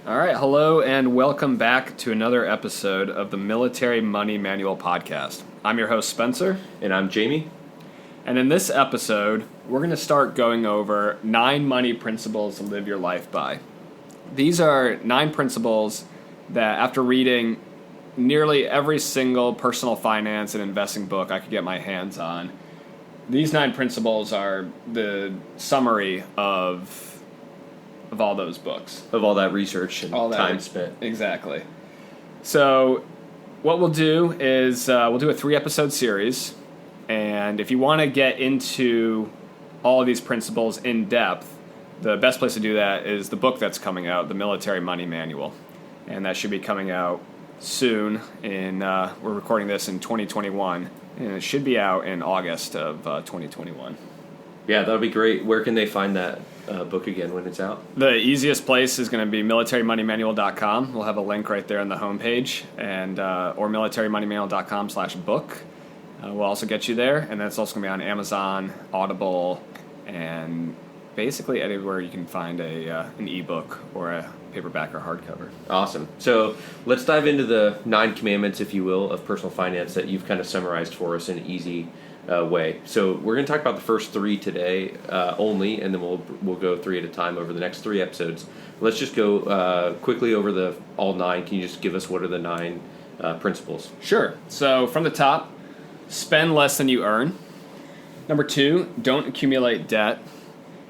All right, hello and welcome back to another episode of the Military Money Manual podcast. I'm your host, Spencer. And I'm Jamie. And in this episode, we're going to start going over 9 money principles to live your life by. These are 9 principles that, after reading nearly every single personal finance and investing book I could get my hands on, these 9 principles are the summary of all those books. Of all that research and All that time spent. Exactly. So what we'll do is we'll do a 3-episode series. And if you want to get into all of these principles in depth, the best place to do that is the book that's coming out, The Military Money Manual. And that should be coming out soon. We're recording this in 2021. And it should be out in August of 2021. Yeah, that'll be great. Where can they find that book again when it's out? The easiest place is going to be militarymoneymanual.com. We'll have a link right there on the homepage, and or militarymoneymanual.com/book. We'll also get you there, and that's also going to be on Amazon, Audible, and basically anywhere you can find an ebook or a paperback or hardcover. Awesome. So let's dive into the 9 commandments, if you will, of personal finance that you've kind of summarized for us in an easy way. So we're going to talk about the first 3 today only, and then we'll go 3 at a time over the next 3 episodes. Let's just go quickly over all 9. Can you just give us what are the 9 principles? Sure. So from the top, spend less than you earn. Number 2, don't accumulate debt.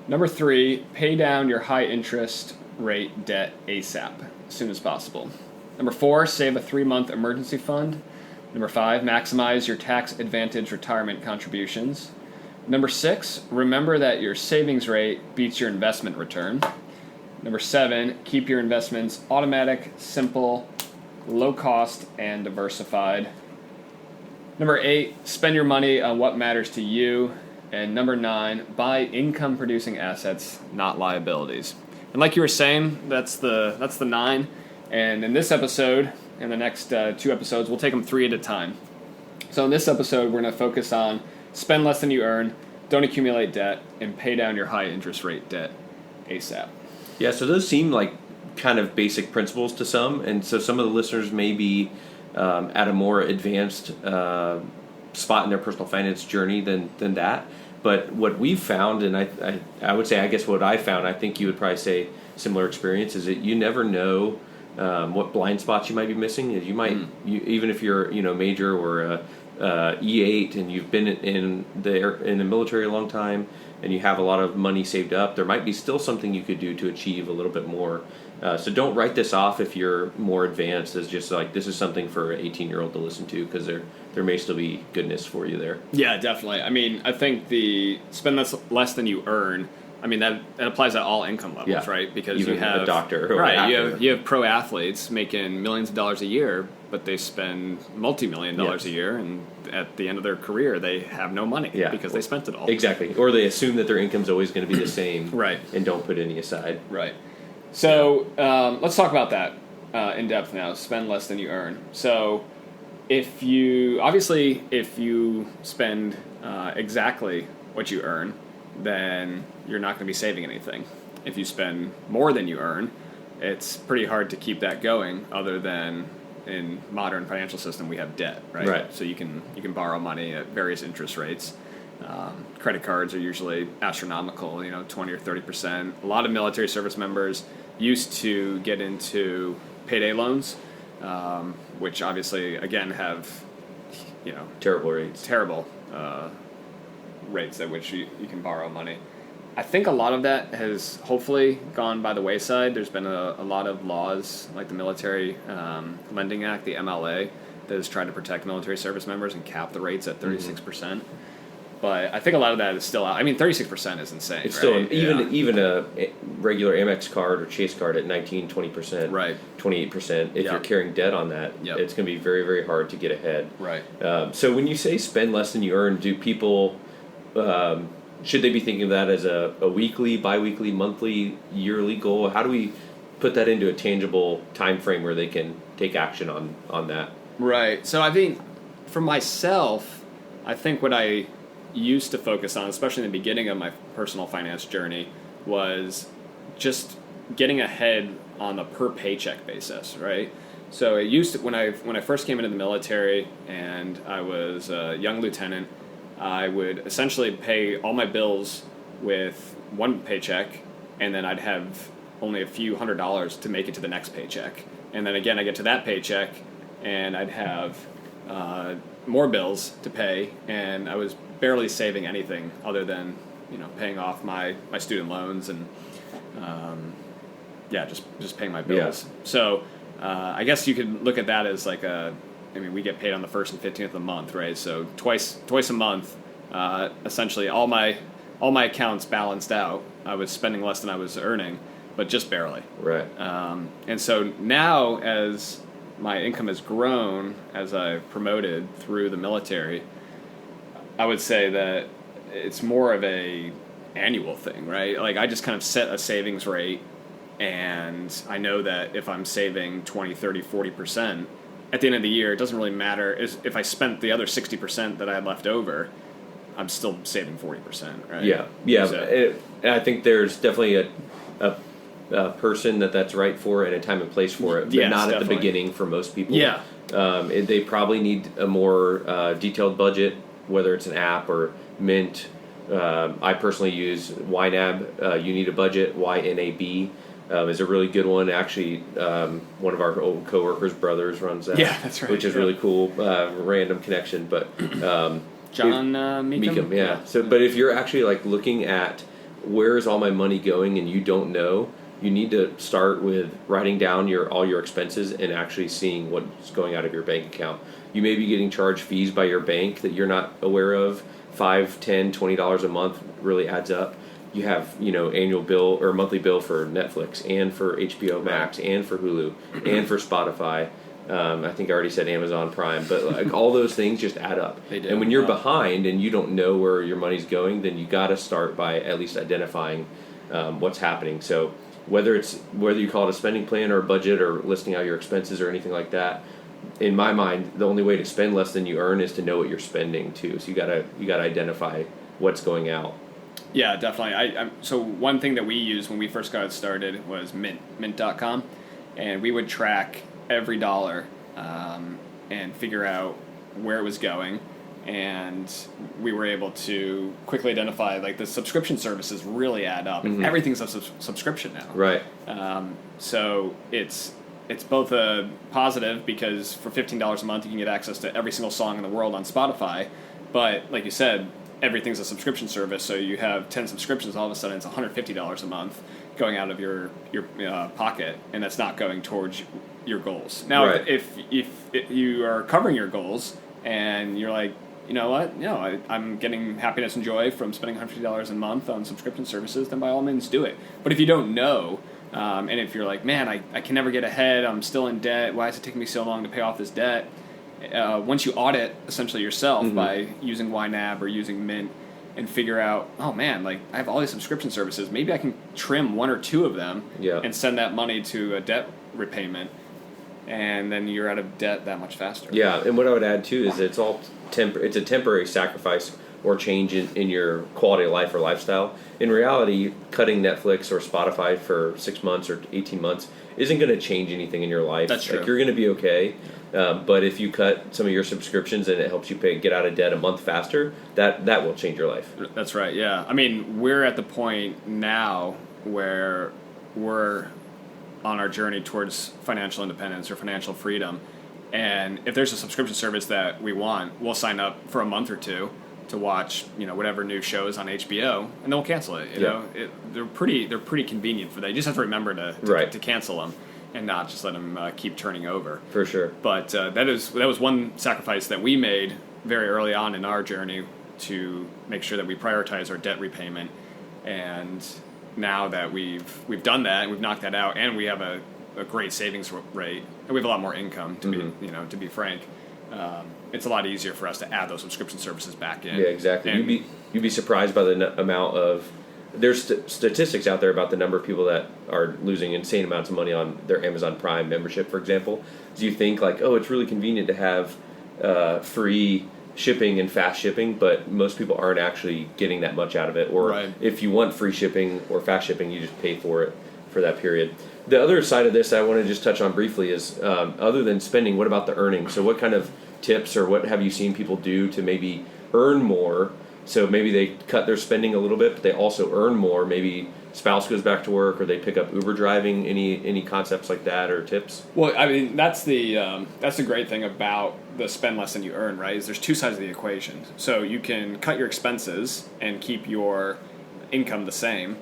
Number 3, pay down your high interest rate debt ASAP, as soon as possible. Number 4, save a 3-month emergency fund. Number 5, maximize your tax advantage retirement contributions. Number 6, remember that your savings rate beats your investment return. Number 7, keep your investments automatic, simple, low cost, and diversified. Number 8, spend your money on what matters to you. And number 9, buy income producing assets, not liabilities. And like you were saying, that's the 9. And in this episode, in the next 2 episodes, we'll take them 3 at a time. So in this episode, we're going to focus on spend less than you earn, don't accumulate debt, and pay down your high interest rate debt ASAP. Yeah, so those seem like kind of basic principles to some, and so some of the listeners may be at a more advanced spot in their personal finance journey than that. But what we've found, and I would say, I guess what I found, I think you would probably say similar experience, is that you never know what blind spots you might be missing. You might, even if you're major or a E8 and you've been in the military a long time and you have a lot of money saved up, there might be still something you could do to achieve a little bit more. So don't write this off if you're more advanced as just like this is something for an 18-year-old to listen to, because there may still be goodness for you there. Yeah, definitely. I mean, I think the spend less than you earn, I mean, that applies at all income levels, right? Because even you have a doctor, or right? actor. You have pro athletes making millions of dollars a year, but they spend multi-million dollars a year, and at the end of their career, they have no money because they spent it all. Exactly, or they assume that their income's always going to be the same, right? And don't put any aside, right? So let's talk about that in depth now. Spend less than you earn. So if you spend exactly what you earn, then you're not going to be saving anything. If you spend more than you earn, it's pretty hard to keep that going, other than in modern financial system we have debt, right? So you can borrow money at various interest rates. Credit cards are usually astronomical, 20 or 30%. A lot of military service members used to get into payday loans, which obviously again have terrible rates. Rates at which you can borrow money. I think a lot of that has hopefully gone by the wayside. There's been a lot of laws like the Military Lending Act, the MLA, that has tried to protect military service members and cap the rates at 36%. But I think a lot of that is still out. I mean, 36% is insane. It's right? still even a regular Amex card or Chase card at 19-20%, right? 28%. If you're carrying debt on that, it's going to be very, very hard to get ahead. Right. So when you say spend less than you earn, do people should they be thinking of that as a weekly, bi-weekly, monthly, yearly goal? How do we put that into a tangible time frame where they can take action on that? Right. So I think for myself, I think what I used to focus on, especially in the beginning of my personal finance journey, was just getting ahead on a per paycheck basis, right? So it used to, when I first came into the military and I was a young lieutenant, I would essentially pay all my bills with one paycheck, and then I'd have only a few $100s to make it to the next paycheck. And then again, I get to that paycheck, and I'd have more bills to pay, and I was barely saving anything other than paying off my student loans and just paying my bills. Yeah. So I guess you could look at that as like we get paid on the 1st and 15th of the month, right? So twice a month, essentially all my accounts balanced out. I was spending less than I was earning, but just barely. Right. And so now, as my income has grown, as I've promoted through the military, I would say that it's more of a annual thing, right? Like I just kind of set a savings rate, and I know that if I'm saving 20, 30, 40%, at the end of the year, it doesn't really matter if I spent the other 60% that I had left over, I'm still saving 40%, right? Yeah. So, I think there's definitely a person that's right for it and a time and place for it, but yes, not definitely. at the beginning for most people. Yeah. They probably need a more detailed budget, whether it's an app or Mint. I personally use YNAB. You Need a Budget, YNAB. Is a really good one. Actually, one of our old coworkers' brothers runs that. Yeah, that's right. Which is really cool. Random connection, but John Meekum? Yeah. So, but if you're actually like looking at where is all my money going and you don't know, you need to start with writing down all your expenses and actually seeing what's going out of your bank account. You may be getting charged fees by your bank that you're not aware of. $5, $10, $20 a month really adds up. You have, annual bill or monthly bill for Netflix and for HBO Max and for Hulu and for Spotify. I think I already said Amazon Prime, but like all those things just add up. They do. And when you're behind and you don't know where your money's going, then you got to start by at least identifying what's happening. So whether you call it a spending plan or a budget or listing out your expenses or anything like that, in my mind, the only way to spend less than you earn is to know what you're spending too. So you gotta identify what's going out. Yeah, definitely. So one thing that we used when we first got started was mint.com, and we would track every dollar and figure out where it was going, and we were able to quickly identify like the subscription services really add up. Mm-hmm. Everything's a subscription now. Right. So it's both a positive because for $15 a month you can get access to every single song in the world on Spotify, but like you said, everything's a subscription service, so you have 10 subscriptions, all of a sudden it's $150 a month going out of your pocket, and that's not going towards your goals. Now, right. if you are covering your goals and you're like, you know what, I'm getting happiness and joy from spending $150 a month on subscription services, then by all means do it. But if you don't know, and if you're like, man, I can never get ahead, I'm still in debt, why is it taking me so long to pay off this debt? Once you audit essentially yourself mm-hmm. by using YNAB or using Mint and figure out, oh man, like I have all these subscription services, maybe I can trim one or two of them and send that money to a debt repayment, and then you're out of debt that much faster. Yeah, and what I would add too is it's all it's a temporary sacrifice or change in your quality of life or lifestyle. In reality, cutting Netflix or Spotify for 6 months or 18 months isn't going to change anything in your life. That's true. Like, you're going to be okay. But if you cut some of your subscriptions and it helps you get out of debt a month faster, that will change your life. That's right, yeah. I mean, we're at the point now where we're on our journey towards financial independence or financial freedom. And if there's a subscription service that we want, we'll sign up for a month or two to watch, whatever new shows on HBO, and then we'll cancel it. They're pretty convenient for that. You just have to remember to cancel them and not just let them keep turning over. For sure. But that was one sacrifice that we made very early on in our journey to make sure that we prioritize our debt repayment. And now that we've done that and we've knocked that out, and we have a great savings rate, and we have a lot more income to be frank. It's a lot easier for us to add those subscription services back in. Yeah, exactly. And You'd be surprised by the amount of. There's statistics out there about the number of people that are losing insane amounts of money on their Amazon Prime membership, for example. So you think like, oh, it's really convenient to have free shipping and fast shipping, but most people aren't actually getting that much out of it. Or if you want free shipping or fast shipping, you just pay for it for that period. The other side of this I want to just touch on briefly is, other than spending, what about the earning? So what kind of tips or what have you seen people do to maybe earn more? So maybe they cut their spending a little bit, but they also earn more. Maybe spouse goes back to work, or they pick up Uber driving. Any concepts like that or tips? Well, I mean, that's the great thing about the spend less than you earn, right? Is there's two sides of the equation. So you can cut your expenses and keep your income the same,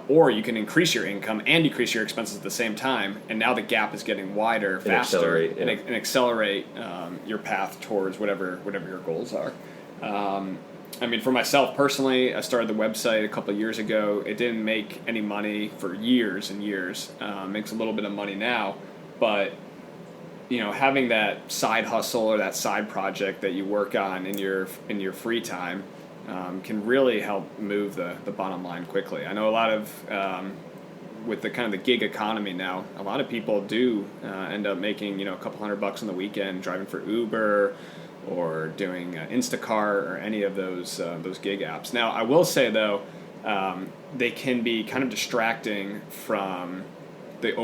or you can increase your income and decrease your expenses at the same time, and now the gap is getting wider, faster, and accelerate your path towards whatever your goals are. I mean, for myself personally, I started the website a couple of years ago. It didn't make any money for years and years. Makes a little bit of money now, but having that side hustle or that side project that you work on in your free time can really help move the bottom line quickly. I know a lot of with the kind of the gig economy now, a lot of people do end up making a couple $100 on the weekend driving for Uber, or doing Instacart or any of those gig apps. Now, I will say though, they can be kind of distracting from the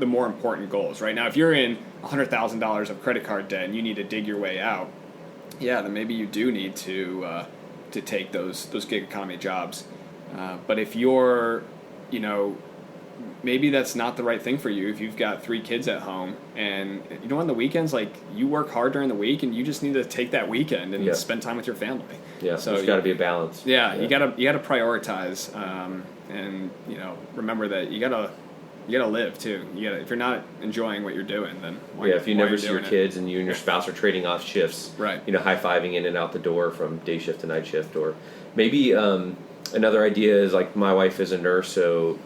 more important goals. Right now, if you're in $100,000 of credit card debt and you need to dig your way out, then maybe you do need to take those gig economy jobs. But if you're, maybe that's not the right thing for you if you've got 3 kids at home, and on the weekends, like, you work hard during the week and you just need to take that weekend and spend time with your family. Yeah, so there's got to be a balance. You gotta prioritize, and remember that you gotta live too. If you're not enjoying what you're doing, then if you never see your kids and you and your spouse are trading off shifts, right? High-fiving in and out the door from day shift to night shift, or maybe another idea is, like, my wife is a nurse, so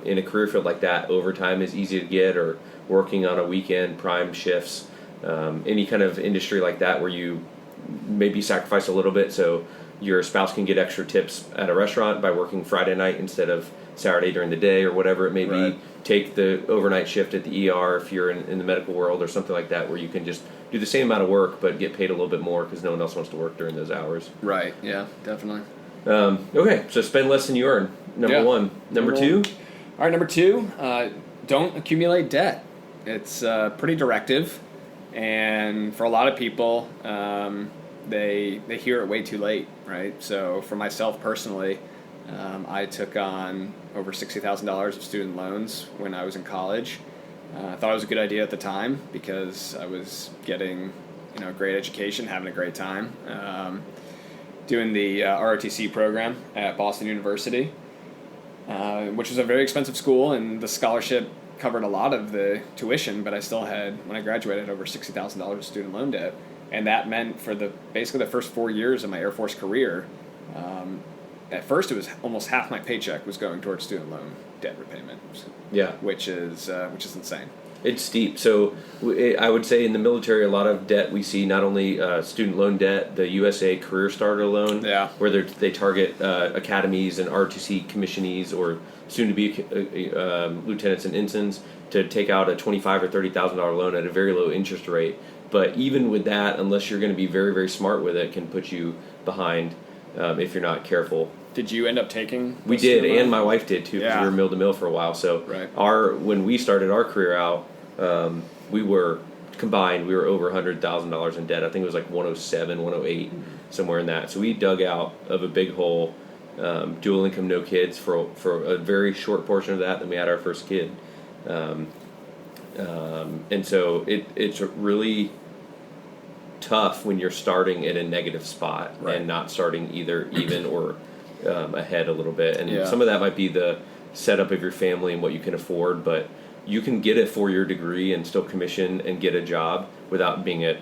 in a career field like that, overtime is easy to get, or working on a weekend, prime shifts, any kind of industry like that where you maybe sacrifice a little bit so your spouse can get extra tips at a restaurant by working Friday night instead of Saturday during the day, or whatever it may be. Take the overnight shift at the ER if you're in the medical world, or something like that, where you can just do the same amount of work but get paid a little bit more because no one else wants to work during those hours. Right, yeah, definitely. Okay, so spend less than you earn. Number one. Number two? All right, number 2, don't accumulate debt. It's pretty directive, and for a lot of people, they hear it way too late, right? So for myself personally, I took on over $60,000 of student loans when I was in college. I thought it was a good idea at the time because I was getting a great education, having a great time. Doing the ROTC program at Boston University, which was a very expensive school, and the scholarship covered a lot of the tuition, but I still had, when I graduated, over $60,000 of student loan debt, and that meant for basically the first 4 years of my Air Force career, at first it was almost half my paycheck was going towards student loan debt repayment. Yeah, which is insane. It's steep. So I would say in the military, a lot of debt we see, not only student loan debt, the USA Career Starter loan, where they target academies and ROTC commissionees or soon-to-be lieutenants and ensigns to take out a $25,000 or $30,000 loan at a very low interest rate. But even with that, unless you're going to be very, very smart with it, can put you behind if you're not careful. Did you end up taking? We did, and my wife did too, because we were mill to mill for a while. So when we started our career out, we were combined. We were over $100,000 in debt. I think it was like 107, 108, somewhere in that. So we dug out of a big hole, dual income, no kids for a very short portion of that. Then we had our first kid, and so it's really tough when you're starting at a negative spot and not starting either even or ahead a little bit. And some of that might be the setup of your family and what you can afford, but you can get a 4-year degree and still commission and get a job without being at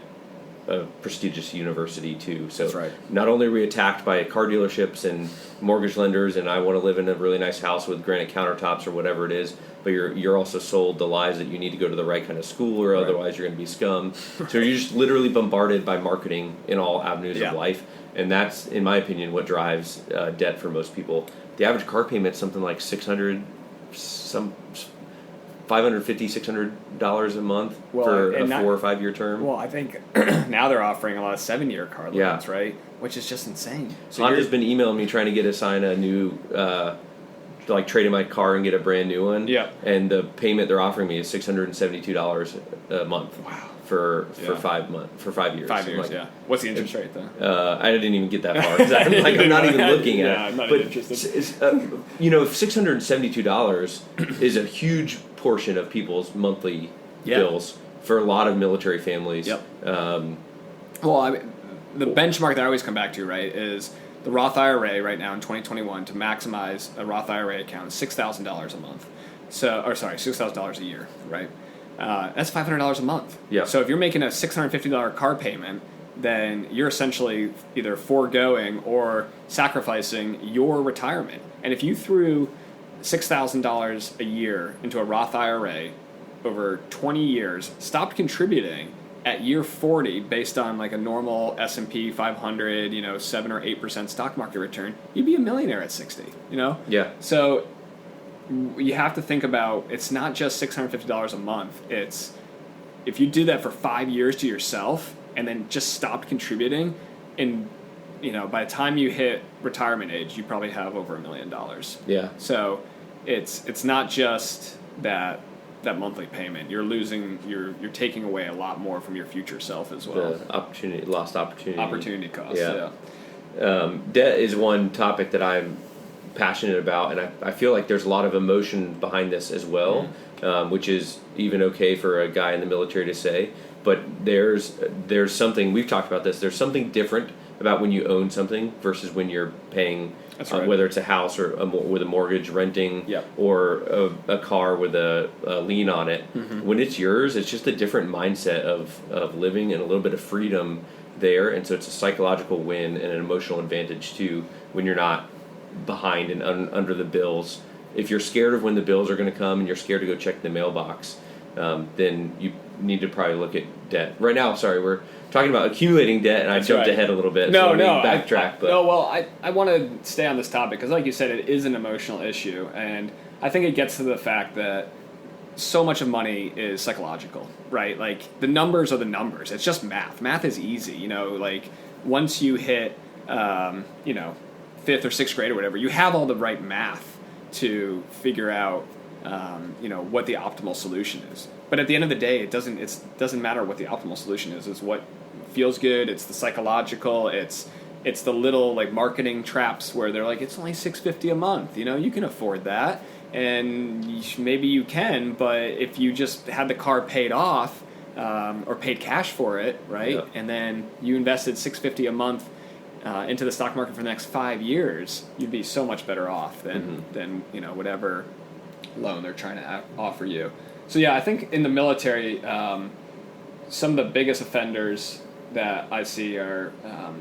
a prestigious university too. So not only are we attacked by car dealerships and mortgage lenders, and I want to live in a really nice house with granite countertops or whatever it is, but you're also sold the lies that you need to go to the right kind of school or otherwise you're going to be scum. So you're just literally bombarded by marketing in all avenues of life, and that's, in my opinion, what drives debt for most people. The average car payment is something like $550, $600 a month for a 4 or 5 year term. Well, I think now they're offering a lot of 7-year car loans, right? Which is just insane. So Honda's been emailing me trying to get us sign a new like trade in my car and get a brand new one. Yeah. And the payment they're offering me is $672 a month. Wow. For 5 months, for 5 years. 5 years, like, yeah. What's the interest rate though? I didn't even get that far because I'm not even looking at it. I'm not but interested. $672 is a huge portion of people's monthly bills for a lot of military families. Yep. Well, I mean, the benchmark that I always come back to, right, is the Roth IRA right now in 2021 to maximize a Roth IRA account is $6,000 a month. $6,000 a year, right? That's $500 a month. Yeah. So if you're making a $650 car payment, then you're essentially either foregoing or sacrificing your retirement. And if you threw $6,000 a year into a Roth IRA over 20 years, stopped contributing at year 40 based on like a normal S&P 500, 7 or 8% stock market return, you'd be a millionaire at 60, Yeah. So you have to think about, it's not just $650 a month. It's, if you do that for 5 years to yourself and then just stopped contributing, and by the time you hit retirement age, you probably have over $1 million. Yeah. So it's not just that monthly payment. You're taking away a lot more from your future self as well. The lost opportunity. Opportunity cost. Yeah. Debt is one topic that I'm passionate about, and I feel like there's a lot of emotion behind this as well, which is even okay for a guy in the military to say. But there's something, we've talked about this, there's something different about when you own something versus when you're paying, That's right. Whether it's a house or with a mortgage, renting, or a car with a lien on it. Mm-hmm. When it's yours, it's just a different mindset of living and a little bit of freedom there, and so it's a psychological win and an emotional advantage too when you're not behind and under the bills. If you're scared of when the bills are going to come and you're scared to go check the mailbox, then you need to probably look at debt. Right now, sorry, we're talking about accumulating debt, and I jumped ahead a little bit. No, backtrack. I want to stay on this topic because, like you said, it is an emotional issue, and I think it gets to the fact that so much of money is psychological, right? Like, the numbers are the numbers. It's just math. Math is easy, like once you hit, 5th or 6th grade or whatever, you have all the right math to figure out, what the optimal solution is. But at the end of the day, it doesn't matter what the optimal solution is. It's what feels good. It's the psychological. It's the little like marketing traps where they're like, it's only $650 a month. You can afford that, and maybe you can. But if you just had the car paid off or paid cash for it, right, yeah. and then you invested $650 a month into the stock market for the next 5 years, you'd be so much better off than whatever loan they're trying to offer you. So yeah, I think in the military, some of the biggest offenders that I see are,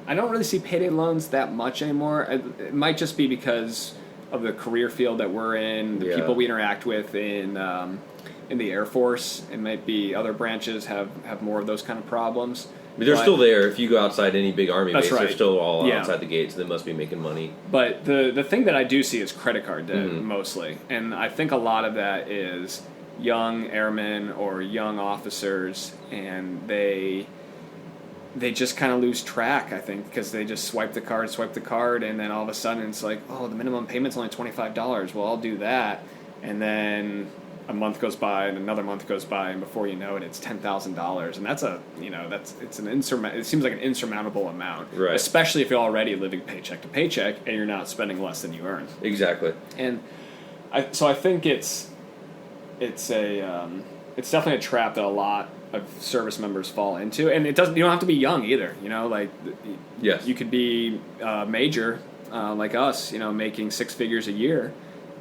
I don't really see payday loans that much anymore. It might just be because of the career field that we're in, the people we interact with in the Air Force. It might be other branches have more of those kind of problems. But they're still there. If you go outside any big Army base, right. They're still all outside the gates. So they must be making money. But the thing that I do see is credit card debt mostly. And I think a lot of that is young airmen or young officers, and they just kind of lose track, I think, because they just swipe the card, and then all of a sudden it's like, oh, the minimum payment's only $25. Well, I'll do that. And then a month goes by and another month goes by, and before you know it, it's $10,000, and that's it seems like an insurmountable amount, right? Especially if you're already living paycheck to paycheck and you're not spending less than you earn. Exactly. And I think it's definitely a trap that a lot of service members fall into, and you don't have to be young either. Yes, you could be major like us, making 6 figures a year.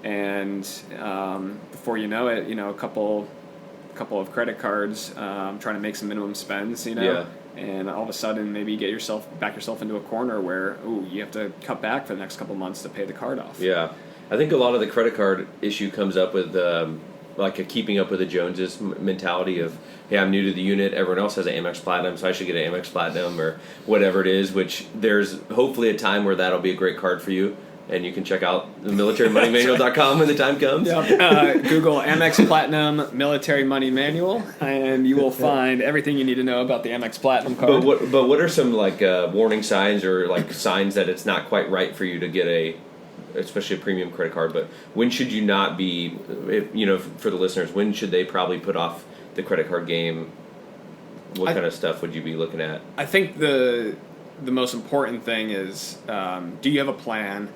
And before you know it, a couple of credit cards, trying to make some minimum spends, and all of a sudden maybe you back yourself into a corner where you have to cut back for the next couple months to pay the card off. Yeah, I think a lot of the credit card issue comes up with like a keeping up with the Joneses mentality of, hey, I'm new to the unit, everyone else has an Amex Platinum, so I should get an Amex Platinum or whatever it is. Which there's hopefully a time where that'll be a great card for you. And you can check out the militarymoneymanual.com when the time comes. Yep. Google Amex Platinum Military Money Manual, and you will find everything you need to know about the Amex Platinum card. But what are some warning signs or signs that it's not quite right for you to get especially a premium credit card, but when should you not be, for the listeners, when should they probably put off the credit card game? What kind of stuff would you be looking at? I think the most important thing is, do you have a plan?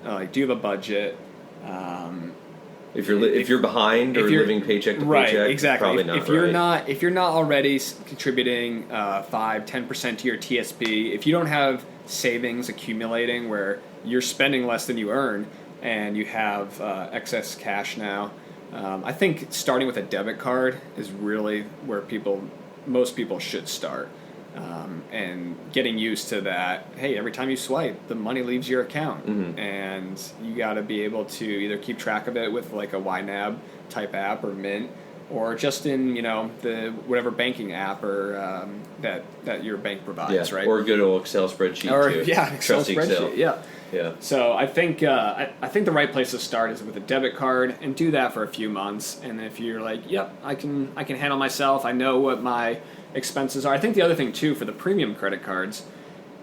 Do you have a budget? If you're behind or living paycheck to paycheck, right, exactly. Probably not. If you're not already contributing 5-10% to your TSP, if you don't have savings accumulating where you're spending less than you earn and you have excess cash now, I think starting with a debit card is really where most people should start. And getting used to that, hey, every time you swipe, the money leaves your account. Mm-hmm. And you got to be able to either keep track of it with like a YNAB type app or Mint, or just in, the whatever banking app or that your bank provides, right? Or a good old Excel spreadsheet too. Yeah, Excel spreadsheet, yeah. So I think I think the right place to start is with a debit card, and do that for a few months. And if you're like, yep, I can handle myself, I know what my expenses are. I think the other thing too for the premium credit cards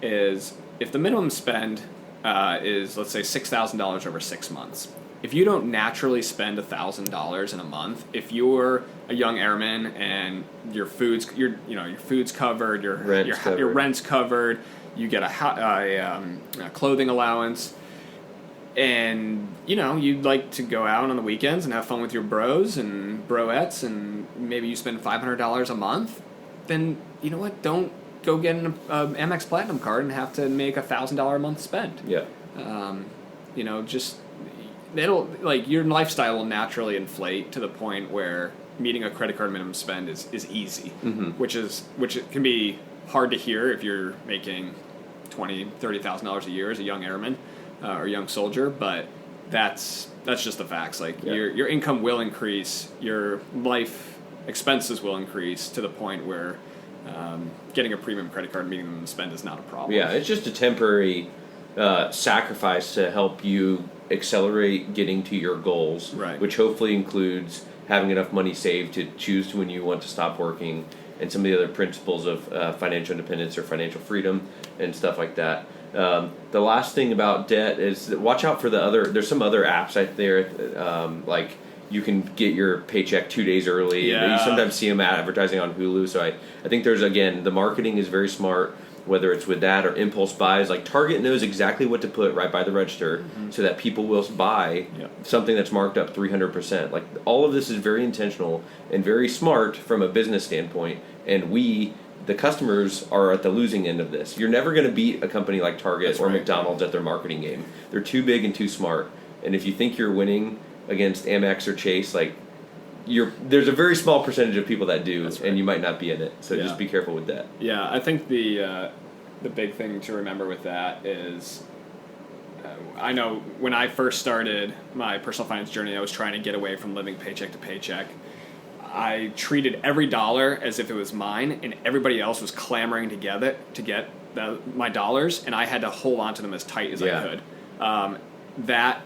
is if the minimum spend is, let's say, $6,000 over 6 months. If you don't naturally spend $1,000 in a month, if you're a young airman and your food's covered, your rent's covered, you get a clothing allowance, and you'd like to go out on the weekends and have fun with your bros and broettes, and maybe you spend $500 a month, then you know what? Don't go get an Amex Platinum card and have to make $1,000 a month spend. Yeah. Just it'll your lifestyle will naturally inflate to the point where meeting a credit card minimum spend is easy, mm-hmm. which it can be hard to hear if you're making $20,000-$30,000 a year as a young airman or young soldier, but that's just the facts. Your income will increase, your life expenses will increase to the point where getting a premium credit card minimum spend is not a problem. Yeah, it's just a temporary sacrifice to help you accelerate getting to your goals, right, which hopefully includes having enough money saved to choose when you want to stop working, and some of the other principles of financial independence or financial freedom and stuff like that. The last thing about debt is that watch out for there's some other apps out there, like you can get your paycheck 2 days early. Yeah. You sometimes see them advertising on Hulu. So I think the marketing is very smart, whether it's with that or impulse buys. Like Target knows exactly what to put right by the register, mm-hmm. so that people will buy something that's marked up 300%. Like all of this is very intentional and very smart from a business standpoint. And the customers, are at the losing end of this. You're never going to beat a company like Target or McDonald's at their marketing game. They're too big and too smart. And if you think you're winning against Amex or Chase, there's a very small percentage of people that do, and you might not be in it. So just be careful with that. Yeah, I think the big thing to remember with that is, I know when I first started my personal finance journey, I was trying to get away from living paycheck to paycheck. I treated every dollar as if it was mine, and everybody else was clamoring to get my dollars, and I had to hold on to them as tight as I could. That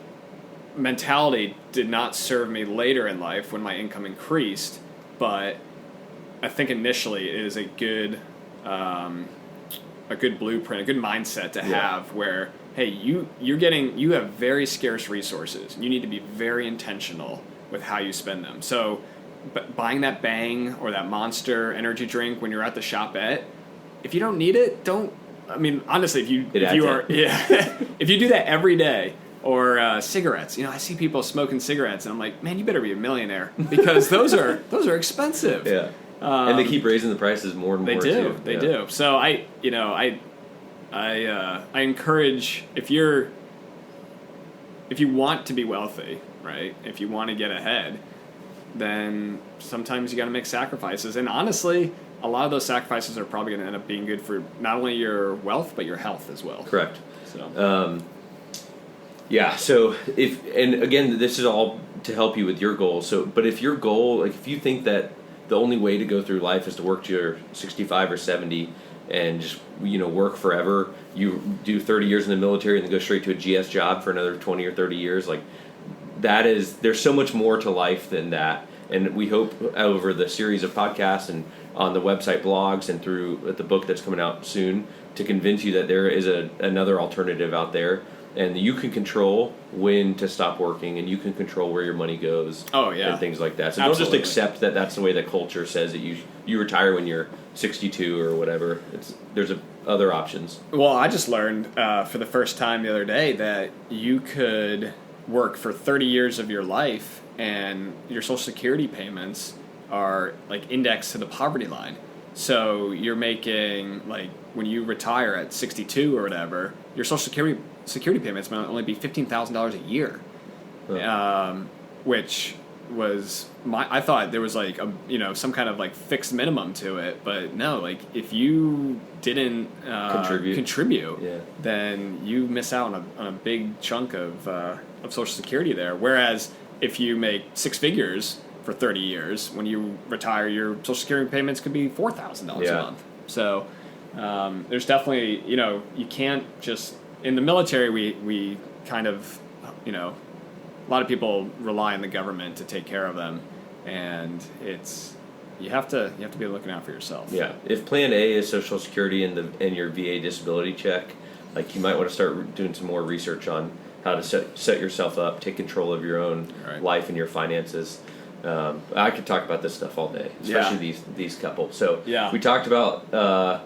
mentality did not serve me later in life when my income increased, but I think initially it is a good blueprint, a good mindset to have, where hey, you have very scarce resources. You need to be very intentional with how you spend them. So buying that Bang or that Monster energy drink when you're at the shopette, if you don't need it, don't. I mean, honestly, if you do that every day. Or cigarettes. You know, I see people smoking cigarettes, and I'm like, man, you better be a millionaire, because those are expensive. Yeah, and they keep raising the prices more and more. They do. So I encourage, if you want to be wealthy, right? If you want to get ahead, then sometimes you got to make sacrifices. And honestly, a lot of those sacrifices are probably going to end up being good for not only your wealth but your health as well. Correct. So. Yeah, so and again, this is all to help you with your goals. But if your goal, if you think that the only way to go through life is to work to your 65 or 70 and just, work forever, you do 30 years in the military and then go straight to a GS job for another 20 or 30 years, there's so much more to life than that. And we hope over the series of podcasts and on the website blogs and through the book that's coming out soon to convince you that there is another alternative out there. and you can control when to stop working, and you can control where your money goes. Oh, yeah. And things like that. So Absolutely. don't just accept that that's the way the culture says that you retire when you're 62 or whatever. There's other options. Well, I just learned for the first time the other day that you could work for 30 years of your life and your Social Security payments are like indexed to the poverty line. So you're making, like, when you retire at 62 or whatever, your Social Security payments might only be $15,000 a year, which was I thought there was like some kind of like fixed minimum to it, but no, like if you didn't contribute, yeah, then you miss out on a big chunk of Social Security there. Whereas if you make six figures for 30 years, when you retire, your Social Security payments could be $4,000 a month. So there's definitely, you can't just, in the military, we kind of, a lot of people rely on the government to take care of them, and you have to be looking out for yourself. Yeah. If Plan A is Social Security and your VA disability check, like, you might want to start doing some more research on how to set yourself up, take control of your own life and your finances. I could talk about this stuff all day, especially these couple. So we talked about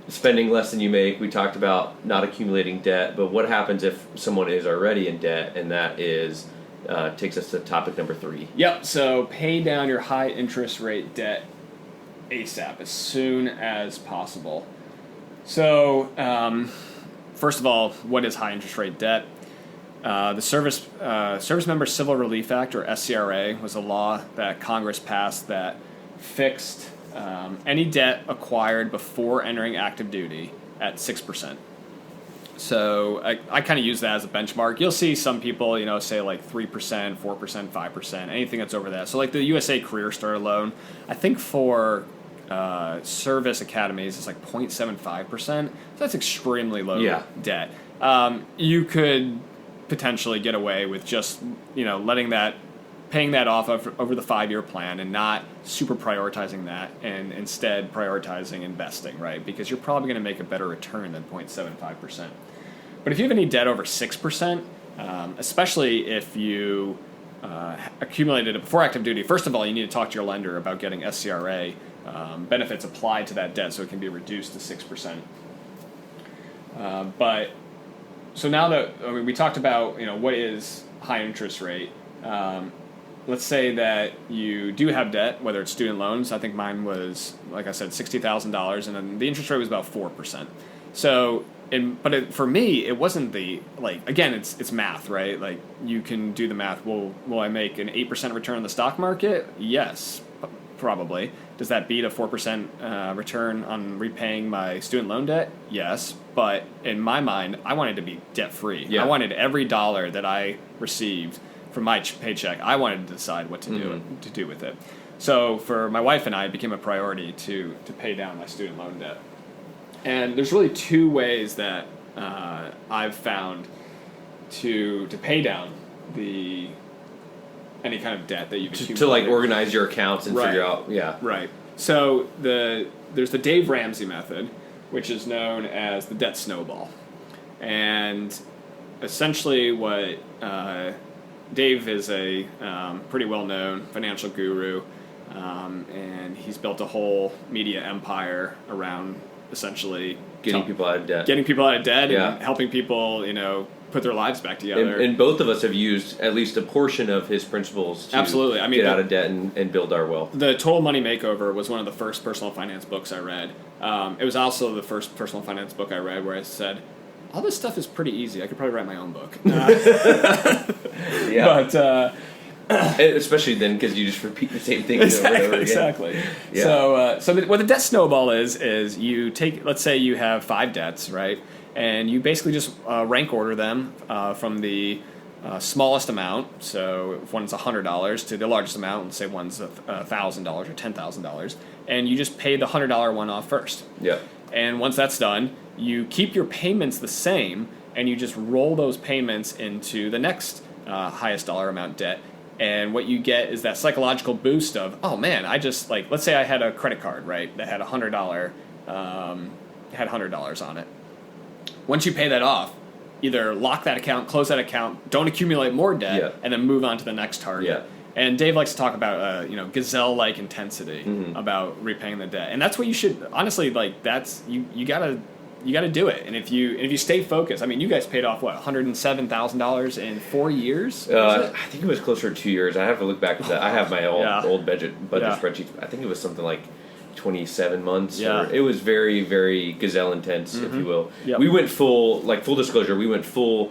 spending less than you make. We talked about not accumulating debt. But what happens if someone is already in debt? And that is takes us to topic number 3. Yep. So pay down your high interest rate debt ASAP, as soon as possible. So first of all, what is high interest rate debt? The Service Member Civil Relief Act, or SCRA, was a law that Congress passed that fixed any debt acquired before entering active duty at 6%. So I kind of use that as a benchmark. You'll see some people, say like 3%, 4%, 5%, anything that's over that. So like the USA Career Starter loan, I think for service academies it's like 0.75%. So that's extremely low debt. You could potentially get away with just paying that off over the 5-year plan and not super prioritizing that, and instead prioritizing investing, right? Because you're probably going to make a better return than 0.75%. But if you have any debt over 6%, especially if you accumulated it before active duty, first of all, you need to talk to your lender about getting SCRA benefits applied to that debt so it can be reduced to 6%. But so now that we talked about what is high interest rate, let's say that you do have debt, whether it's student loans. I think mine was, like I said, $60,000, and then the interest rate was about 4%. So, for me, it wasn't again, it's math, right? Like, you can do the math. Will I make an 8% return on the stock market? Yes, probably. Does that beat a 4% return on repaying my student loan debt? Yes, but in my mind, I wanted to be debt free. Yeah. I wanted every dollar that I received from my paycheck, I wanted to decide what to do with it. So for my wife and I, it became a priority to pay down my student loan debt. And there's really 2 ways that I've found to pay down any kind of debt that you've accumulated. To like organize your accounts and figure out, Right. So there's the Dave Ramsey method, which is known as the debt snowball. And essentially what Dave is a pretty well-known financial guru, and he's built a whole media empire around essentially getting people out of debt. And helping people, put their lives back together. And both of us have used at least a portion of his principles to get out of debt and build our wealth. The Total Money Makeover was one of the first personal finance books I read. It was also the first personal finance book I read where I said, all this stuff is pretty easy. I could probably write my own book. But especially then, because you just repeat the same things over and over again. Exactly. Yeah. So what the debt snowball is you take, let's say you have 5 debts, right? And you basically just rank order them from the smallest amount. So if one's $100 to the largest amount, let's say one's $1,000 or $10,000, and you just pay the $100 one off first. Yeah. And once that's done, you keep your payments the same, and you just roll those payments into the next highest dollar amount debt. And what you get is that psychological boost of, oh man, I just, like, let's say I had a credit card, right, that had $100 on it. Once you pay that off, either lock that account, close that account, don't accumulate more debt, Yeah. and then move on to the next target. Yeah. And Dave likes to talk about, gazelle-like intensity about repaying the debt, and that's what you should honestly like. That's you gotta do it. And if you stay focused, I mean, you guys paid off what $107,000 in 4 years. I think it was closer to 2 years. I have to look back at that. I have my old budget Yeah. spreadsheets. I think it was something like 27 months. Yeah. It was very, very gazelle intense, if you will. Yep. We went full disclosure. We went full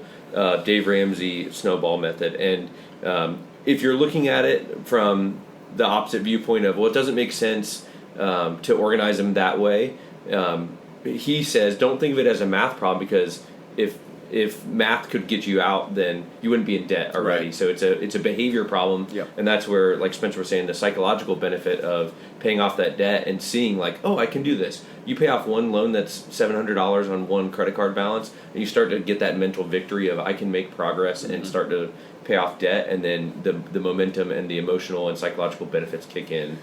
Dave Ramsey snowball method, and if you're looking at it from the opposite viewpoint of, well, it doesn't make sense to organize them that way, he says don't think of it as a math problem, because if math could get you out, then you wouldn't be in debt already. Right. So it's a behavior problem, and that's where, like Spencer was saying, the psychological benefit of paying off that debt and seeing like, oh, I can do this. You pay off one loan that's $700 on one credit card balance, and you start to get that mental victory of I can make progress and start to pay off debt, and then the momentum and the emotional and psychological benefits kick in.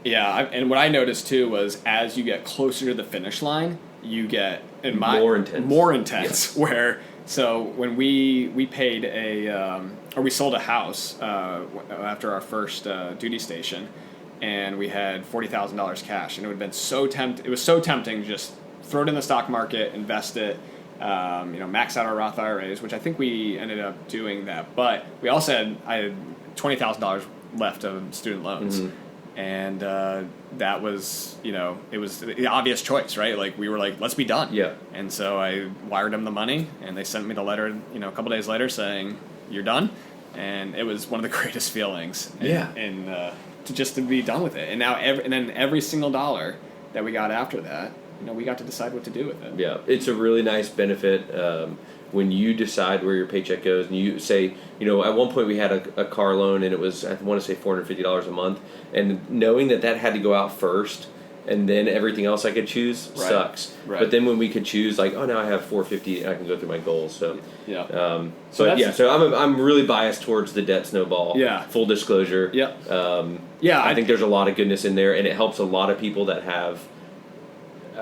Yeah, and what I noticed too was as you get closer to the finish line, you get More intense. More intense. Where so when we paid we sold a house after our first duty station, and we had $40,000 cash, and it would have been it was so tempting to just throw it in the stock market, invest it. Max out our Roth IRAs, which I think we ended up doing that. But we also I had $20,000 left of student loans. And that was, it was the obvious choice, right? Like, we were like, let's be done. Yeah. And so I wired them the money, and they sent me the letter, a couple days later saying, you're done. And it was one of the greatest feelings. And to be done with it. And now, every single dollar that we got after that, we got to decide what to do with it. Yeah, it's a really nice benefit when you decide where your paycheck goes, and you say, at one point we had a car loan, and it was, I want to say $450 a month, and knowing that had to go out first, and then everything else I could choose sucks. Right. But then when we could choose, like, oh, now I have $450, and I can go through my goals. So yeah. So I'm really biased towards the debt snowball. Yeah. Full disclosure. Yeah. I think there's a lot of goodness in there, and it helps a lot of people that have.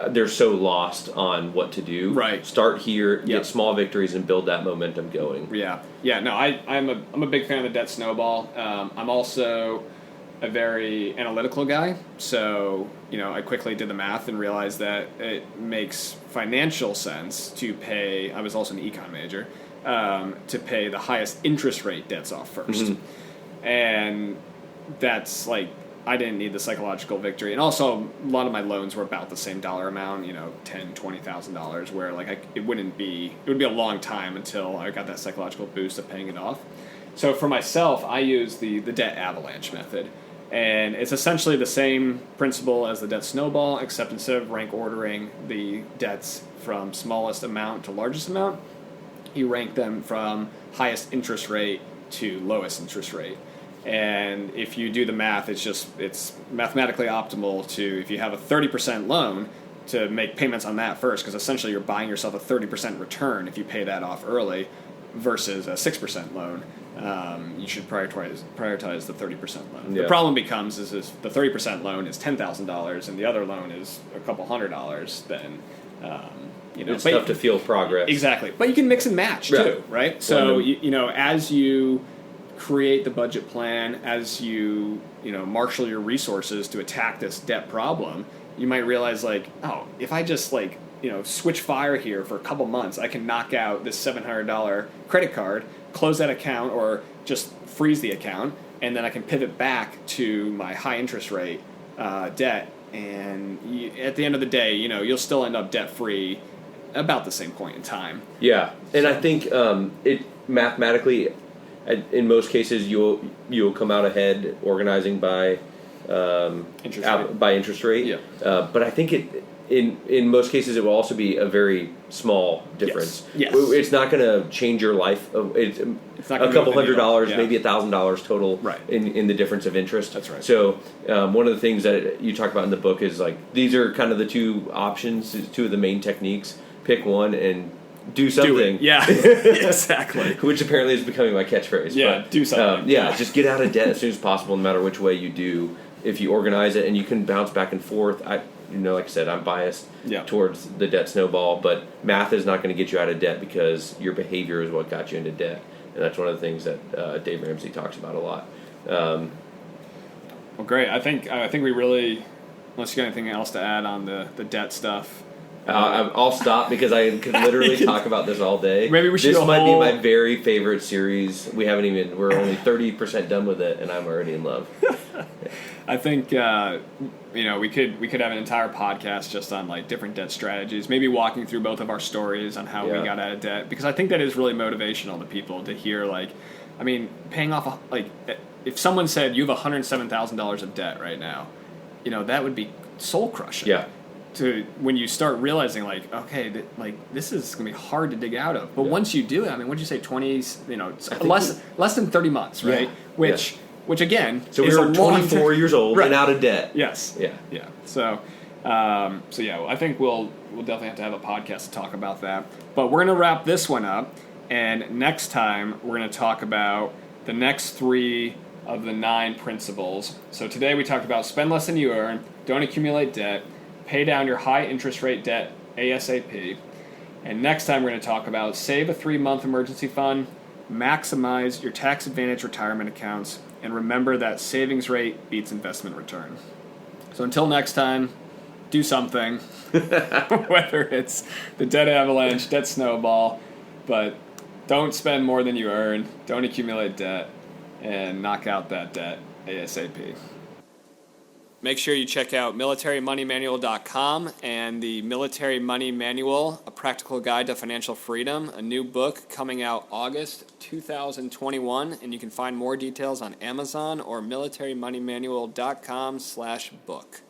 They're so lost on what to do. Right. Start here, get small victories, and build that momentum going. Yeah. No, I'm a big fan of the debt snowball. I'm also a very analytical guy, so I quickly did the math and realized that it makes financial sense to pay. I was also an econ major, to pay the highest interest rate debts off first, and that's like. I didn't need the psychological victory, and also a lot of my loans were about the same dollar amount, $10,000, $20,000, where like it would be a long time until I got that psychological boost of paying it off. So for myself, I use the debt avalanche method, and it's essentially the same principle as the debt snowball, except instead of rank ordering the debts from smallest amount to largest amount, you rank them from highest interest rate to lowest interest rate. And if you do the math, it's mathematically optimal to, if you have a 30% loan, to make payments on that first, because essentially you're buying yourself a 30% return if you pay that off early versus a 6% loan. You should prioritize the 30% loan. Yeah. The problem becomes is the 30% loan is $10,000 and the other loan is a couple $100, then it's tough to feel progress. Exactly, but you can mix and match too, right? So as you create the budget plan, as you marshal your resources to attack this debt problem, you might realize like, oh, if I just switch fire here for a couple months, I can knock out this $700 credit card, close that account, or just freeze the account, and then I can pivot back to my high interest rate debt, and at the end of the day, you'll still end up debt free about the same point in time. Yeah, and I think it mathematically. In most cases, you'll come out ahead organizing by interest rate. Yeah. But I think in most cases it will also be a very small difference. Yes. It's not going to change your life. It's not a couple $100, maybe $1,000 total. Right. In the difference of interest. That's right. So one of the things that you talk about in the book is like these are kind of the two options, two of the main techniques. Pick one and do something. Yeah, exactly. Which apparently is becoming my catchphrase. Yeah, but, do something. Just get out of debt as soon as possible, no matter which way you do. If you organize it and you can bounce back and forth, like I said, I'm biased Yeah. towards the debt snowball, but math is not going to get you out of debt because your behavior is what got you into debt. And that's one of the things that Dave Ramsey talks about a lot. Well, great. I think we really, unless you got anything else to add on the debt stuff. I'll stop because I could literally talk about this all day. Maybe we should. This might be my very favorite series. We're only 30% done with it, and I'm already in love. I think we could have an entire podcast just on like different debt strategies. Maybe walking through both of our stories on how we got out of debt, because I think that is really motivational to people to hear. Like, I mean, paying off if someone said you have $107,000 of debt right now, that would be soul crushing. Yeah. To when you start realizing like, okay, this is gonna be hard to dig out of. But once you do it, I mean, what'd you say, 20? Less than 30 months, right? Yeah. Which again, so we were 24 years old and out of debt. Yes. Yeah. So I think we'll definitely have to have a podcast to talk about that. But we're gonna wrap this one up, and next time we're gonna talk about the next 3 of the 9 principles. So today we talked about spend less than you earn, don't accumulate debt, pay down your high interest rate debt ASAP. And next time we're going to talk about save a 3-month emergency fund, maximize your tax advantage retirement accounts, and remember that savings rate beats investment return. So until next time, do something, whether it's the debt avalanche, debt snowball, but don't spend more than you earn, don't accumulate debt, and knock out that debt ASAP. Make sure you check out militarymoneymanual.com and the Military Money Manual, A Practical Guide to Financial Freedom, a new book coming out August 2021, and you can find more details on Amazon or militarymoneymanual.com/book.